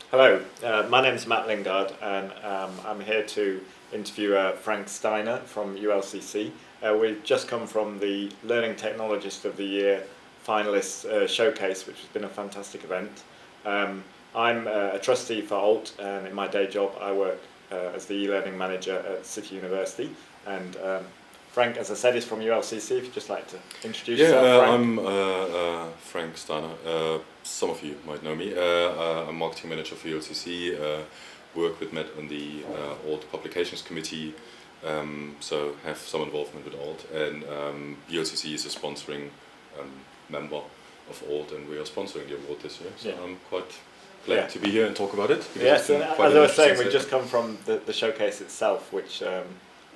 Hello, my name is Matt Lingard, and I'm here to interview Frank Steiner from ULCC. We've just come from the Learning Technologist of the Year finalists showcase, which has been a fantastic event. I'm a trustee for ALT, and in my day job I work as the e-learning manager at City University. And Frank, as I said, is from ULCC. If you'd just like to introduce yourself, Frank. I'm Frank Steiner. Some of you might know me. I'm marketing manager for ULCC. Work with Matt on the ALT Publications Committee, so have some involvement with ALT. And ULCC is a sponsoring member of ALT, and we are sponsoring the award this year. So I'm quite glad to be here and talk about it. Yes, and as I was saying, we've just come from the showcase itself, which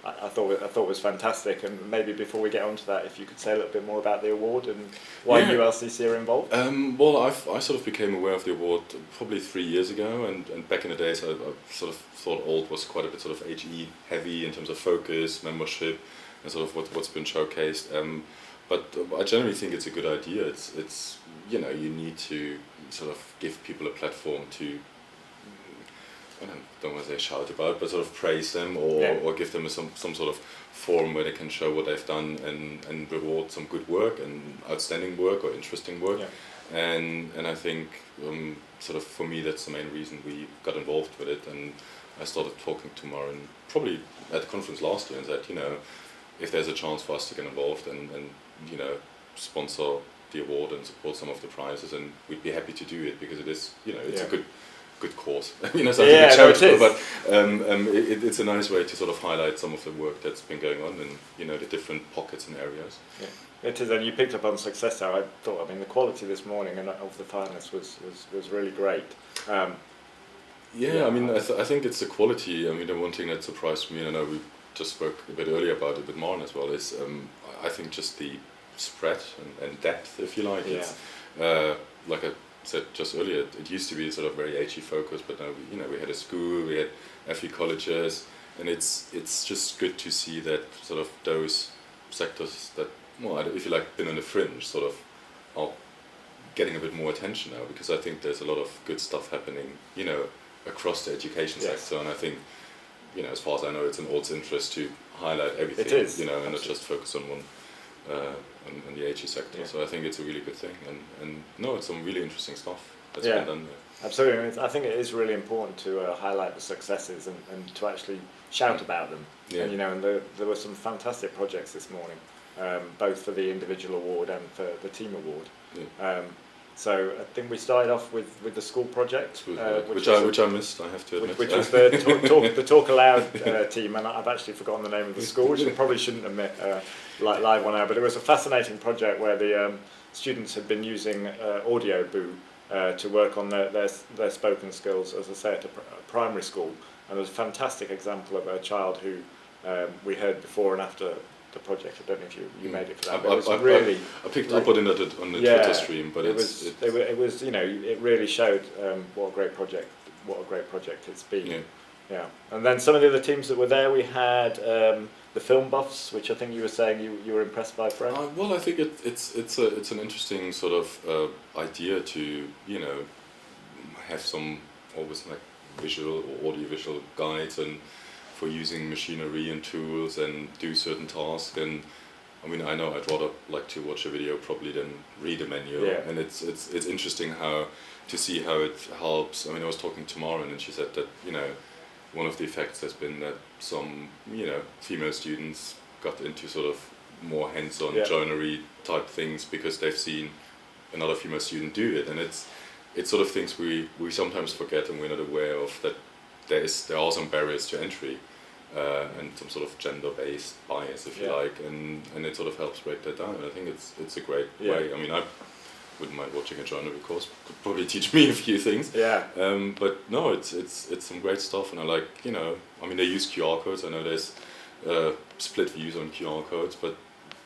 I thought was fantastic. And maybe before we get on to that, if you could say a little bit more about the award and why ULCC are involved. Well, I sort of became aware of the award probably 3 years ago, and back in the days I sort of thought ALT was quite a bit sort of HE heavy in terms of focus, membership, and sort of what's been showcased. But I generally think it's a good idea. It's you need to sort of give people a platform to, I don't want to say shout about, but sort of praise them or give them some sort of forum where they can show what they've done and reward some good work and outstanding work or interesting work. Yeah. And I think sort of for me that's the main reason we got involved with it. And I started talking to Maren probably at the conference last year and said, if there's a chance for us to get involved and sponsor the award and support some of the prizes, and we'd be happy to do it because it is, it's a good cause. Something charitable, but it's a nice way to sort of highlight some of the work that's been going on in the different pockets and areas. Yeah, it is, and you picked up on success there. I thought, the quality this morning and of the finalists was really great. I think it's the quality. The one thing that surprised me, and I know we just spoke a bit earlier about it with Maren as well, is I think just the spread and depth, if you like. It's like I said just earlier, it used to be sort of very HE focused, but now we had a school, we had a few colleges, and it's just good to see that sort of those sectors that, if you like, been on the fringe, sort of are getting a bit more attention now, because I think there's a lot of good stuff happening, across the education sector, and I think, as far as I know, it's in ALT's interest to highlight everything, it is, and not just focus on one. On the HE sector, so I think it's a really good thing, and it's some really interesting stuff that's been done there. Absolutely, I think it is really important to highlight the successes and to actually shout about them. And there were some fantastic projects this morning, both for the individual award and for the team award. So I think we started off with the school project, which I missed, I have to admit. Which was the Talk Aloud team, and I've actually forgotten the name of the school, which I probably shouldn't admit live on air. But it was a fascinating project where the students had been using Audio Boo to work on their spoken skills, as I say, at a primary school. And there was a fantastic example of a child who we heard before and after the project. I don't know if you made it for that. I picked up on it on the Twitter stream, but it really showed what a great project it's been. Yeah. And then some of the other teams that were there, we had the film buffs, which I think you were saying you were impressed by, Fred. Well, I think it's an interesting sort of idea to have some always like visual or audiovisual guides and for using machinery and tools and do certain tasks. And I know I'd rather like to watch a video probably than read a manual. And it's interesting to see how it helps. I was talking to Maren and she said that one of the effects has been that some female students got into sort of more hands-on joinery type things because they've seen another female student do it, and it's sort of things we sometimes forget and we're not aware of, that there are some barriers to entry. And some sort of gender-based bias, if you like, and it sort of helps break that down. And I think it's a great way. I wouldn't mind watching a joinery course. Could probably teach me a few things. But no, it's some great stuff, and I like they use QR codes. I know there's split views on QR codes, but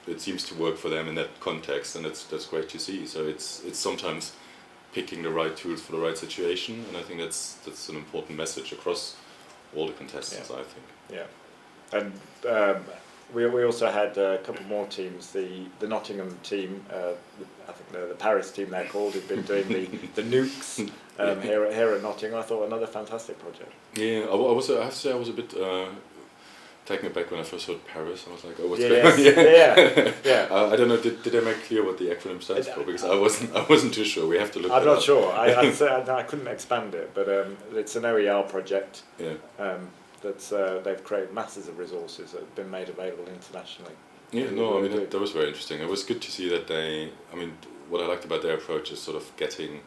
it seems to work for them in that context, and that's great to see. So it's sometimes picking the right tools for the right situation, and I think that's an important message across all the contestants, I think. Yeah, and We also had a couple more teams. The Nottingham team, I think the Paris team they're called, who've been doing the nukes here at Nottingham. I thought another fantastic project. Yeah, I have to say I was a bit taken aback when I first heard Paris. I was like, oh, what's Yeah, going on? yeah. I don't know. Did they make clear what the acronym stands for? Because I wasn't too sure. We have to look. I'm that not up. sure. I'd say I couldn't expand it, but it's an OER project. Yeah. That's they've created masses of resources that have been made available internationally. Yeah, no, I mean that was very interesting. It was good to see that what I liked about their approach is sort of getting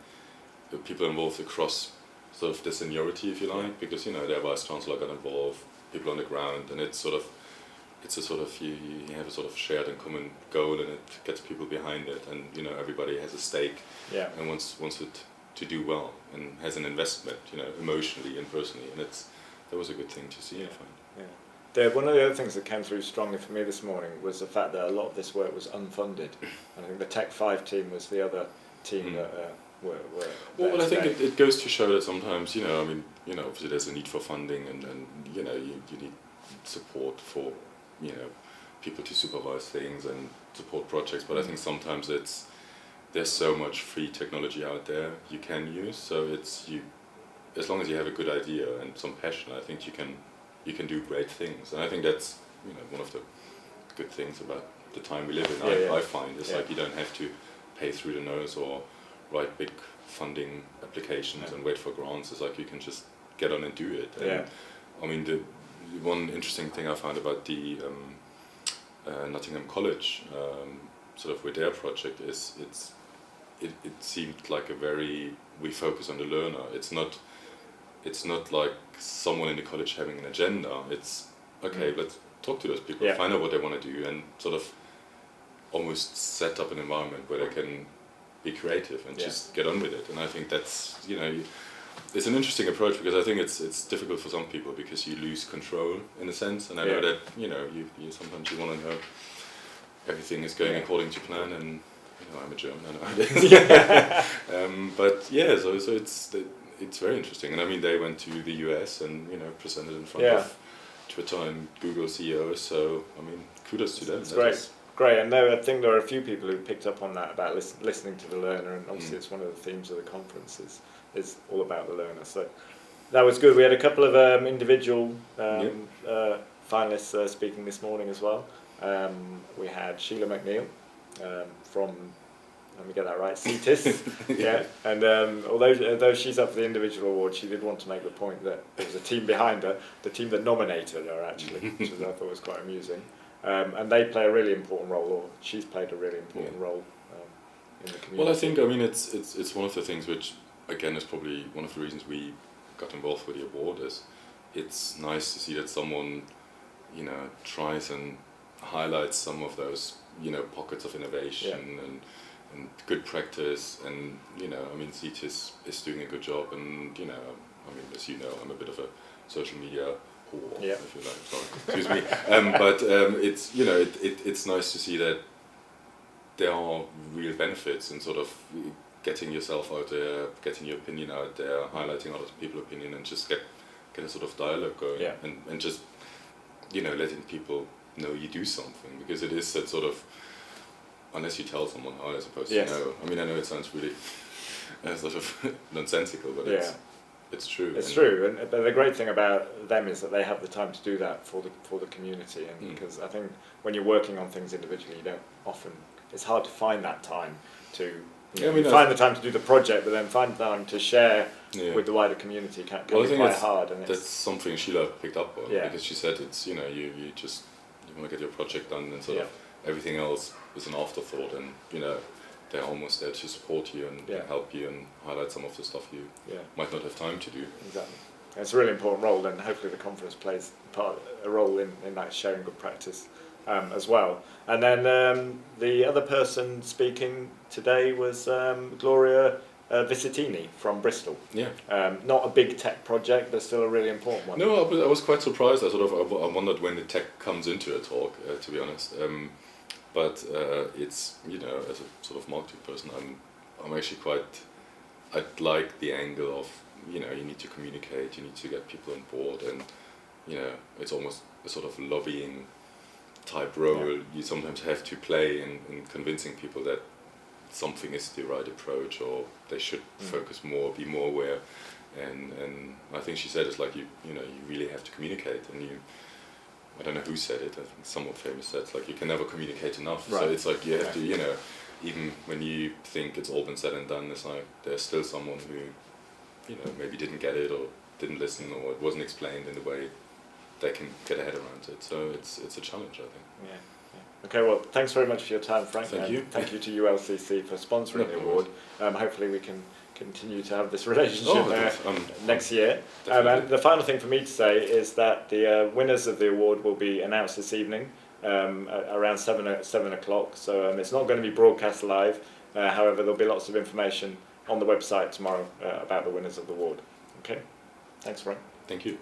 the people involved across sort of the seniority, if you like, because their vice chancellor got involved, people on the ground, and it's a sort of you have a sort of shared and common goal, and it gets people behind it, and everybody has a stake, and wants it to do well, and has an investment, emotionally and personally, and that was a good thing to see. I find. Yeah. One of the other things that came through strongly for me this morning was the fact that a lot of this work was unfunded. I think the Tech 5 team was the other team that were well, but I think it goes to show that sometimes, obviously there's a need for funding, and you need support for, people to supervise things and support projects. But I think sometimes there's so much free technology out there you can use. So as long as you have a good idea and some passion, I think you can do great things. And I think that's one of the good things about the time we live in. I find it's like you don't have to pay through the nose or write big funding applications and wait for grants. It's like you can just get on and do it. And I mean, the one interesting thing I found about the Nottingham College, sort of with their project, is it seemed like we focus on the learner. It's not like someone in the college having an agenda. It's okay, let's talk to those people, find out what they want to do, and sort of almost set up an environment where they can be creative and just get on with it. And I think that's it's an interesting approach, because I think it's difficult for some people because you lose control in a sense. And I know that you sometimes you want to know everything is going according to plan, and I'm a German, I know how it is. But so it's very interesting. And I mean, they went to the US and presented in front of Twitter and Google CEOs. So I mean, kudos to them. It's great. And I think there are a few people who picked up on that about listening to the learner, and obviously it's one of the themes of the conference is all about the learner. So that was good. We had a couple of individual finalists speaking this morning as well. We had Sheila McNeil from, let me get that right, CETIS. And although she's up for the individual award, she did want to make the point that there was a team behind her, the team that nominated her actually, which I thought was quite amusing. And they play a really important role, or she's played a really important role in the community. Well, I think it's one of the things which, again, is probably one of the reasons we got involved with the award. Is it's nice to see that someone tries and highlights some of those pockets of innovation and good practice, and I mean, CETIS is doing a good job, and I mean, as you know, I'm a bit of a social media whore, if you like. Sorry, excuse me. But it's it's nice to see that there are real benefits in sort of getting yourself out there, getting your opinion out there, highlighting other people's opinion, and just get a sort of dialogue going, and just letting people know you do something, because it is that sort of, unless you tell someone how they're supposed to know. I mean, I know it sounds really sort of nonsensical, but it's true. It's true, but the great thing about them is that they have the time to do that for the community, and because I think when you're working on things individually, you don't often. It's hard to find that time to. Find the time to do the project, but then find time to share with the wider community can be quite hard. And that's something Sheila picked up on, because she said it's you want to get your project done, and sort of everything else is an afterthought, and they're almost there to support you and help you and highlight some of the stuff you might not have time to do. Exactly. It's a really important role, and hopefully the conference plays a role in that sharing good practice as well. And then the other person speaking today was Gloria Visitini from Bristol. Not a big tech project, but still a really important one. No, I was quite surprised. I wondered when the tech comes into a talk, to be honest. But it's as a sort of marketing person, I'm actually I like the angle of you need to communicate, you need to get people on board, and it's almost a sort of lobbying type role you sometimes have to play in convincing people that something is the right approach, or they should focus more, be more aware. And I think she said it's like you really have to communicate, and I don't know who said it, I think someone famous said it's like you can never communicate enough. Right. So it's like you have to, even when you think it's all been said and done, it's like there's still someone who, maybe didn't get it or didn't listen, or it wasn't explained in the way they can get a head around it. So it's a challenge, I think. Yeah. Okay, well, thanks very much for your time, Frank. Thank you. Thank you to ULCC for sponsoring the award. Hopefully we can continue to have this relationship next year. And the final thing for me to say is that the winners of the award will be announced this evening around 7 o'clock. So it's not going to be broadcast live. However, there'll be lots of information on the website tomorrow about the winners of the award. Okay, thanks, Frank. Thank you.